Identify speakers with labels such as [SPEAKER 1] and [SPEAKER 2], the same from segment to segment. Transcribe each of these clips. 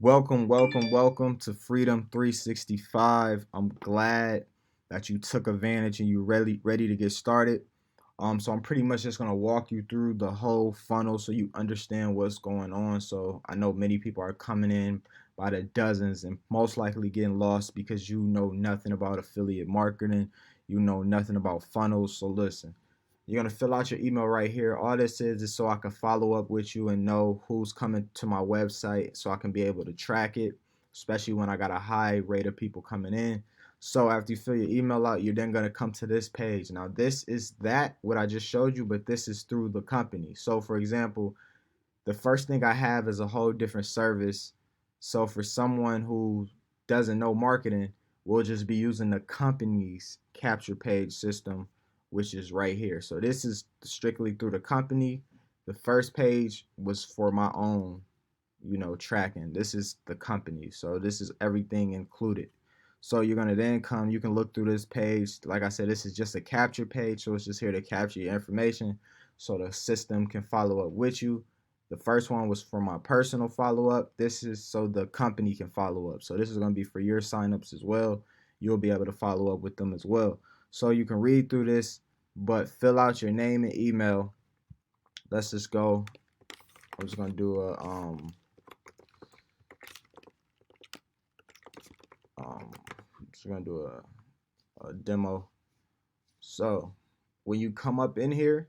[SPEAKER 1] Welcome to Freedom 365. I'm glad that you took advantage and you're ready to get started. So I'm pretty much just gonna walk you through the whole funnel so you understand what's going on. So I know many people are coming in by the dozens and most likely getting lost because you know nothing about affiliate marketing, you know nothing about funnels. So listen, you're gonna fill out your email right here. All this is so I can follow up with you and know who's coming to my website so I can be able to track it, especially when I got a high rate of people coming in. So after you fill your email out, you're then gonna come to this page. Now this is that what I just showed you, but this is through the company. So for example, the first thing I have is a whole different service. So for someone who doesn't know marketing, we'll just be using the company's capture page system, which is right here. So this is strictly through the company. The first page was for my own, tracking. This is the company. So this is everything included. So you're gonna then come, you can look through this page. Like I said, this is just a capture page. So it's just here to capture your information so the system can follow up with you. The first one was for my personal follow up. This is so the company can follow up. So this is gonna be for your signups as well. You'll be able to follow up with them as well. So you can read through this, but fill out your name and email. Let's just go. I'm just gonna do just gonna do a demo. So when you come up in here,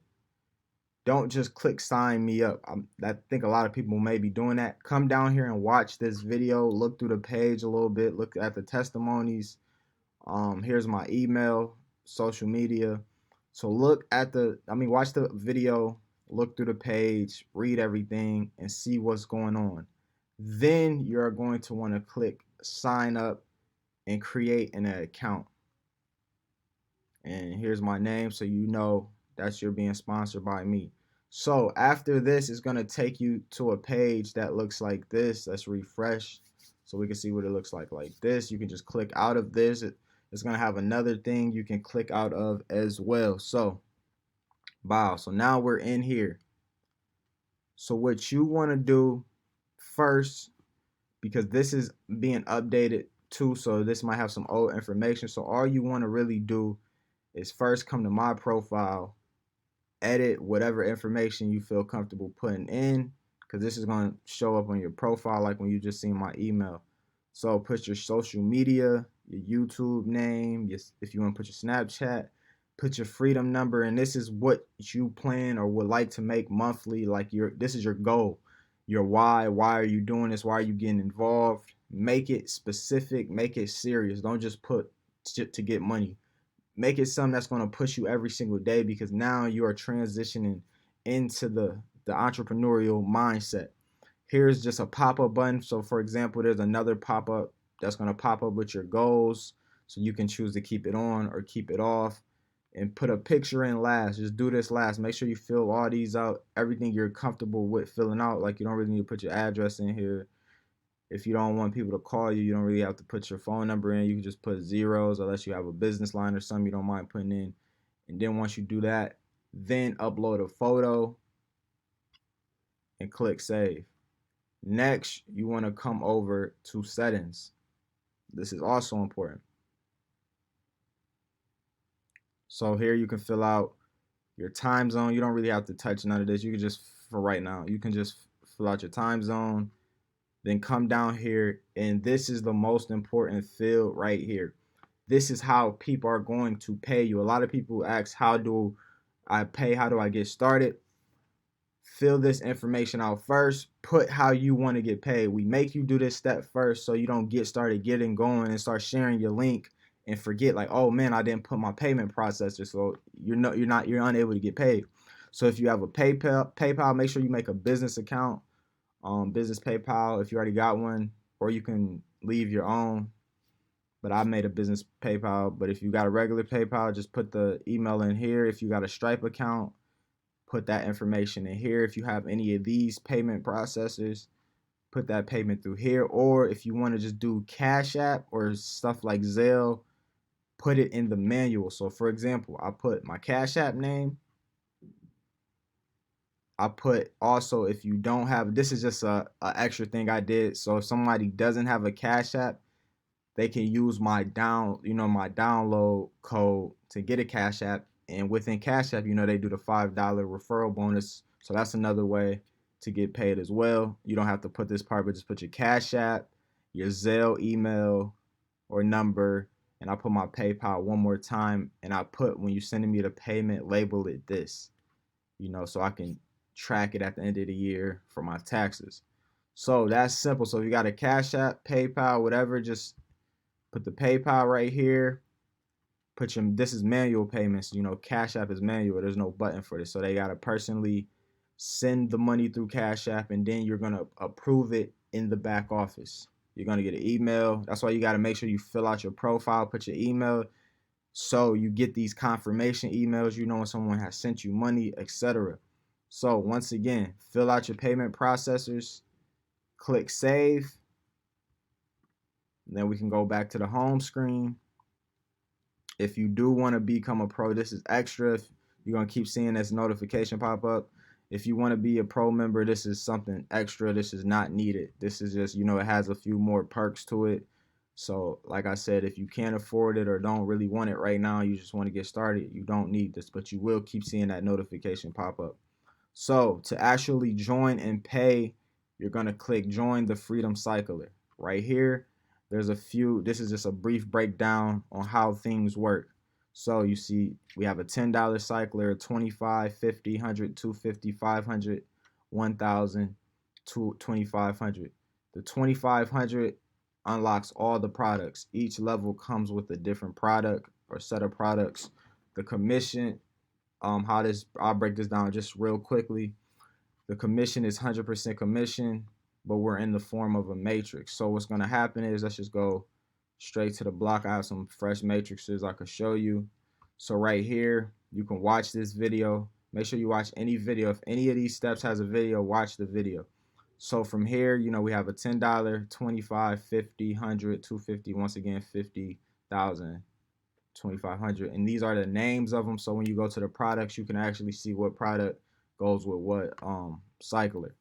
[SPEAKER 1] don't just click sign me up. I think a lot of people may be doing that. Come down here and watch this video. Look through the page a little bit. Look at the testimonies. Here's my email, social media. So watch the video, look through the page, read everything, and see what's going on. Then you're going to want to click sign up and create an account. And here's my name so you know that you're being sponsored by me. So after this, it's going to take you to a page that looks like this. Let's refresh so we can see what it looks like this. You can just click out of this. It's going to have another thing you can click out of as well. So, wow. So now we're in here. So what you want to do first, because this is being updated too, so this might have some old information. So all you want to really do is first come to my profile, edit whatever information you feel comfortable putting in, because this is going to show up on your profile like when you just seen my email. So put your social media, your YouTube name, if you want to put your Snapchat, put your freedom number, and this is what you plan or would like to make monthly. Like this is your goal, your why. Why are you doing this? Why are you getting involved? Make it specific, make it serious. Don't just put to get money. Make it something that's going to push you every single day, because now you are transitioning into the entrepreneurial mindset. Here's just a pop-up button. So for example, there's another pop-up that's going to pop up with your goals, so you can choose to keep it on or keep it off, and put a picture in last. Just do this last. Make sure you fill all these out, everything you're comfortable with filling out. Like you don't really need to put your address in here. If you don't want people to call you, you don't really have to put your phone number in. You can just put zeros, unless you have a business line or something you don't mind putting in. And then once you do that, then upload a photo and click save. Next, you want to come over to settings. This is also important. So here you can fill out your time zone. You don't really have to touch none of this. You can just, for right now, you can just fill out your time zone. Then come down here, and this is the most important field right here. This is how people are going to pay you. A lot of people ask, how do I pay? How do I get started? Fill this information out first. Put how you want to get paid. We make you do this step first so you don't get started getting going and start sharing your link and forget, like, oh man, I didn't put my payment processor, so you're unable to get paid. So if you have a PayPal, make sure you make a business account. Business PayPal if you already got one, or you can leave your own. But I made a business PayPal. But if you got a regular PayPal, just put the email in here. If you got a Stripe account, put that information in here. If you have any of these payment processors, put that payment through here. Or if you want to just do Cash App or stuff like Zelle, put it in the manual. So for example, I put my Cash App name, I put also, if you don't have, this is just a extra thing I did. So if somebody doesn't have a Cash App, they can use my my download code to get a Cash App. And within Cash App, they do the $5 referral bonus. So that's another way to get paid as well. You don't have to put this part, but just put your Cash App, your Zelle email or number, and I put my PayPal one more time. And I put, when you sending me the payment, label it this, so I can track it at the end of the year for my taxes. So that's simple. So if you got a Cash App, PayPal, whatever, just put the PayPal right here. This is manual payments. Cash App is manual. There's no button for this. So they got to personally send the money through Cash App, and then you're going to approve it in the back office. You're going to get an email. That's why you got to make sure you fill out your profile, put your email, so you get these confirmation emails, when someone has sent you money, etc. So once again, fill out your payment processors, click save. Then we can go back to the home screen. If you do want to become a pro, this is extra. You're going to keep seeing this notification pop up. If you want to be a pro member, this is something extra. This is not needed. This is just, it has a few more perks to it. So like I said, if you can't afford it or don't really want it right now, you just want to get started, you don't need this, but you will keep seeing that notification pop up. So to actually join and pay, you're going to click join the Freedom Cycler right here. This is just a brief breakdown on how things work. So you see we have a $10 cycler, 25, 50, 100, 250, 500, 1000, 2500. The 2500 unlocks all the products. Each level comes with a different product or set of products. The commission, I'll break this down just real quickly. The commission is 100% commission, but we're in the form of a matrix. So what's going to happen is, let's just go straight to the block. I have some fresh matrices I could show you. So right here, you can watch this video. Make sure you watch any video. If any of these steps has a video, watch the video. So from here, we have a $10, 25, 50, 100, 250, once again, 50,000, 2,500. And these are the names of them. So when you go to the products, you can actually see what product goes with what cycler.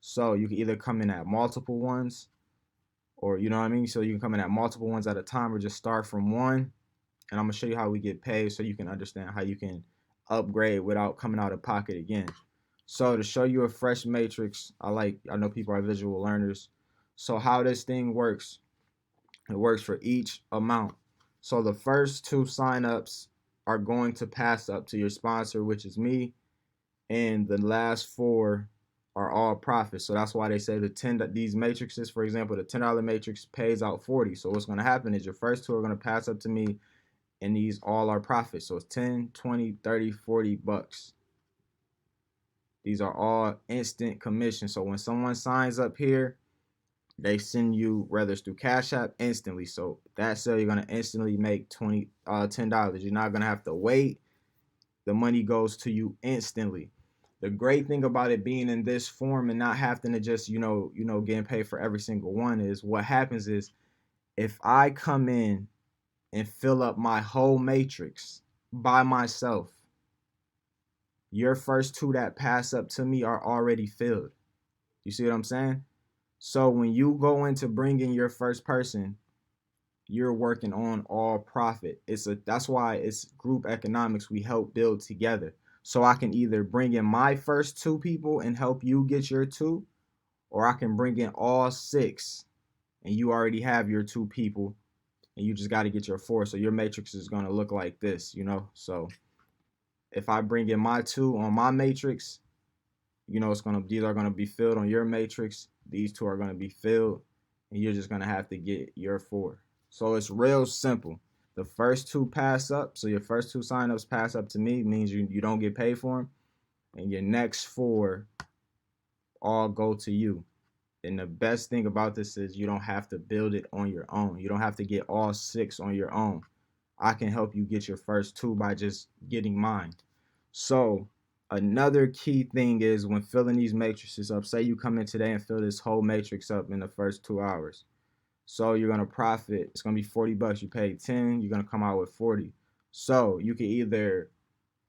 [SPEAKER 1] So you can either come in at multiple ones, or so you can come in at multiple ones at a time, or just start from one. And I'm gonna show you how we get paid so you can understand how you can upgrade without coming out of pocket again. So to show you a fresh matrix, I know people are visual learners. So how this thing works, it works for each amount. So the first 2 signups are going to pass up to your sponsor, which is me, and the last 4 are all profits. So that's why they say these matrices, for example, the $10 matrix pays out 40. So what's going to happen is your first 2 are going to pass up to me, and these all are profits. So it's 10, 20, 30, 40 bucks. These are all instant commission. So when someone signs up here, they send you, whether it's through Cash App, instantly. So that sale, you're gonna instantly make $10. You're not gonna have to wait. The money goes to you instantly. The great thing about it being in this form and not having to just getting paid for every single one is, what happens is, if I come in and fill up my whole matrix by myself, your first 2 that pass up to me are already filled. You see what I'm saying? So when you go into bringing your first person, you're working on all profit. That's why it's group economics. We help build together. So I can either bring in my first 2 people and help you get your 2, or I can bring in all 6 and you already have your 2 people and you just got to get your 4. So your matrix is going to look like this, So if I bring in my 2 on my matrix, these are gonna be filled on your matrix. These 2 are gonna be filled, and you're just gonna have to get your 4. So it's real simple. The first 2 pass up, so your first 2 signups pass up to me, means you don't get paid for them, and your next 4 all go to you. And the best thing about this is you don't have to build it on your own. You don't have to get all 6 on your own. I can help you get your first 2 by just getting mine. So another key thing is, when filling these matrices up, say you come in today and fill this whole matrix up in the first 2 hours. So you're going to profit. It's going to be 40 bucks. You paid 10, you're going to come out with 40. So you can either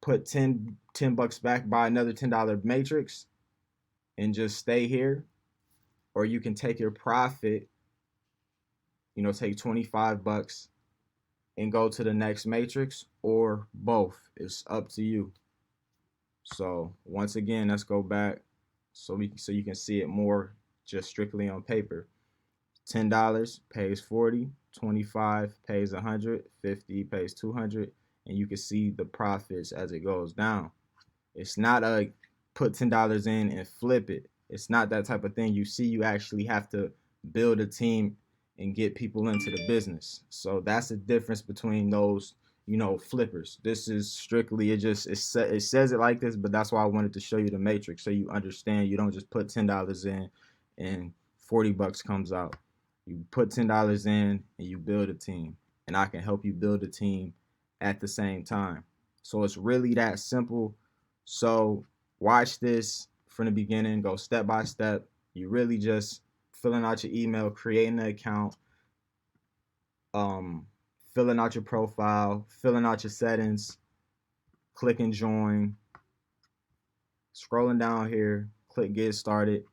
[SPEAKER 1] put 10 bucks back, buy another $10 matrix, and just stay here. Or you can take your profit, take 25 bucks and go to the next matrix, or both. It's up to you. So once again, let's go back so you can see it more just strictly on paper. $10 pays 40, 25 pays 100, 50 pays 200, and you can see the profits as it goes down. It's not a put $10 in and flip it. It's not that type of thing. You actually have to build a team and get people into the business. So that's the difference between those, flippers. This is strictly, it says it like this, but that's why I wanted to show you the matrix so you understand. You don't just put $10 in and 40 bucks comes out. You put $10 in and you build a team, and I can help you build a team at the same time. So it's really that simple. So watch this from the beginning, go step by step. You really just filling out your email, creating an account, filling out your profile, filling out your settings, clicking join, scrolling down here, click get started,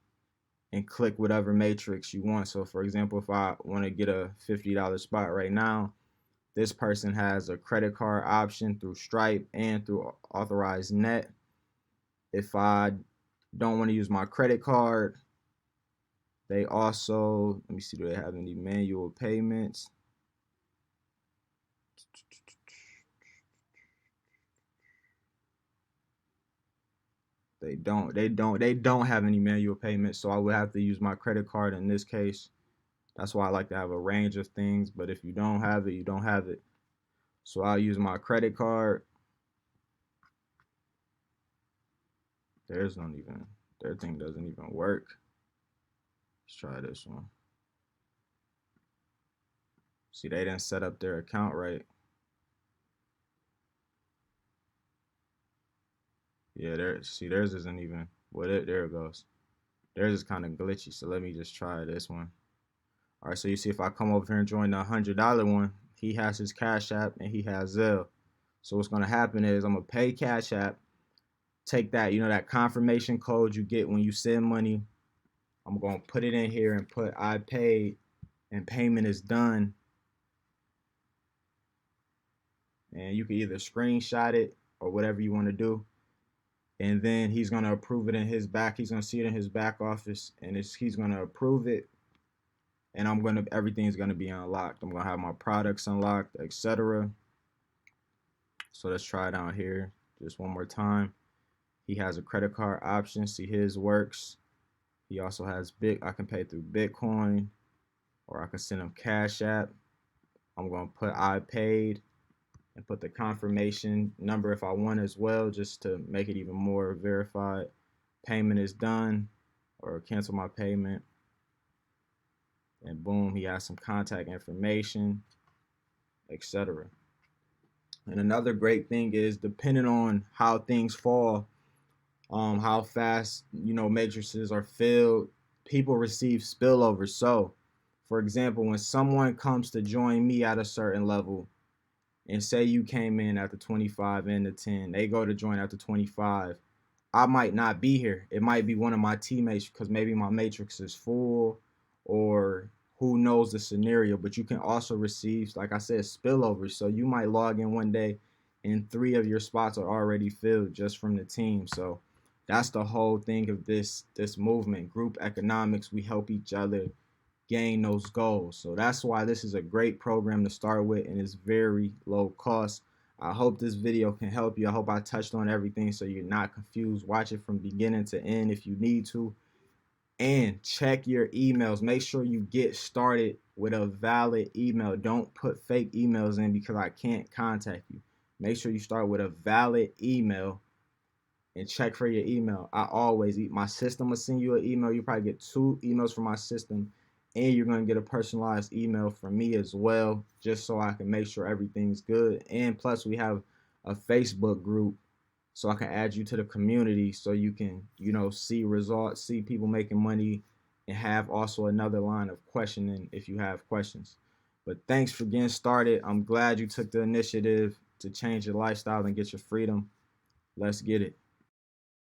[SPEAKER 1] and click whatever matrix you want. So for example, if I want to get a $50 spot right now, this person has a credit card option through Stripe and through Authorized Net. If I don't want to use my credit card, they also, let me see, do they have any manual payments? They don't have any manual payments, so I would have to use my credit card in this case. That's why I like to have a range of things, but if you don't have it, you don't have it. So I'll use my credit card. Their thing doesn't even work. Let's try this one. See, they didn't set up their account right. Yeah, theirs isn't even, there it goes. Theirs is kind of glitchy, so let me just try this one. All right, so you see if I come over here and join the $100 one, he has his Cash App and he has Zelle. So what's gonna happen is I'm gonna pay Cash App, take that, that confirmation code you get when you send money. I'm gonna put it in here and put I paid and payment is done. And you can either screenshot it or whatever you want to do. And then he's gonna approve it in his back. He's gonna see it in his back office, and he's gonna approve it. And everything's gonna be unlocked. I'm gonna have my products unlocked, etc. So let's try it out here just one more time. He has a credit card option. See, his works. He also has I can pay through Bitcoin, or I can send him Cash App. I'm gonna put I paid and put the confirmation number if I want as well, just to make it even more verified. Payment is done, or cancel my payment. And boom, he has some contact information, etc. And another great thing is, depending on how things fall, how fast, matrices are filled, people receive spillover. So, for example, when someone comes to join me at a certain level, and say you came in at the 25 and the 10, they go to join at the 25, I might not be here. It might be one of my teammates because maybe my matrix is full, or who knows the scenario. But you can also receive, like I said, spillover. So you might log in one day and 3 of your spots are already filled just from the team. So that's the whole thing of this movement, group economics. We help each other gain those goals. So that's why this is a great program to start with, and it's very low cost. I hope this video can help you. I hope I touched on everything so you're not confused. Watch it from beginning to end if you need to. And check your emails. Make sure you get started with a valid email. Don't put fake emails in because I can't contact you. Make sure you start with a valid email and check for your email. My system will send you an email. You probably get 2 emails from my system, and you're going to get a personalized email from me as well, just so I can make sure everything's good. And plus, we have a Facebook group, so I can add you to the community so you can, see results, see people making money, and have also another line of questioning if you have questions. But thanks for getting started. I'm glad you took the initiative to change your lifestyle and get your freedom. Let's get it.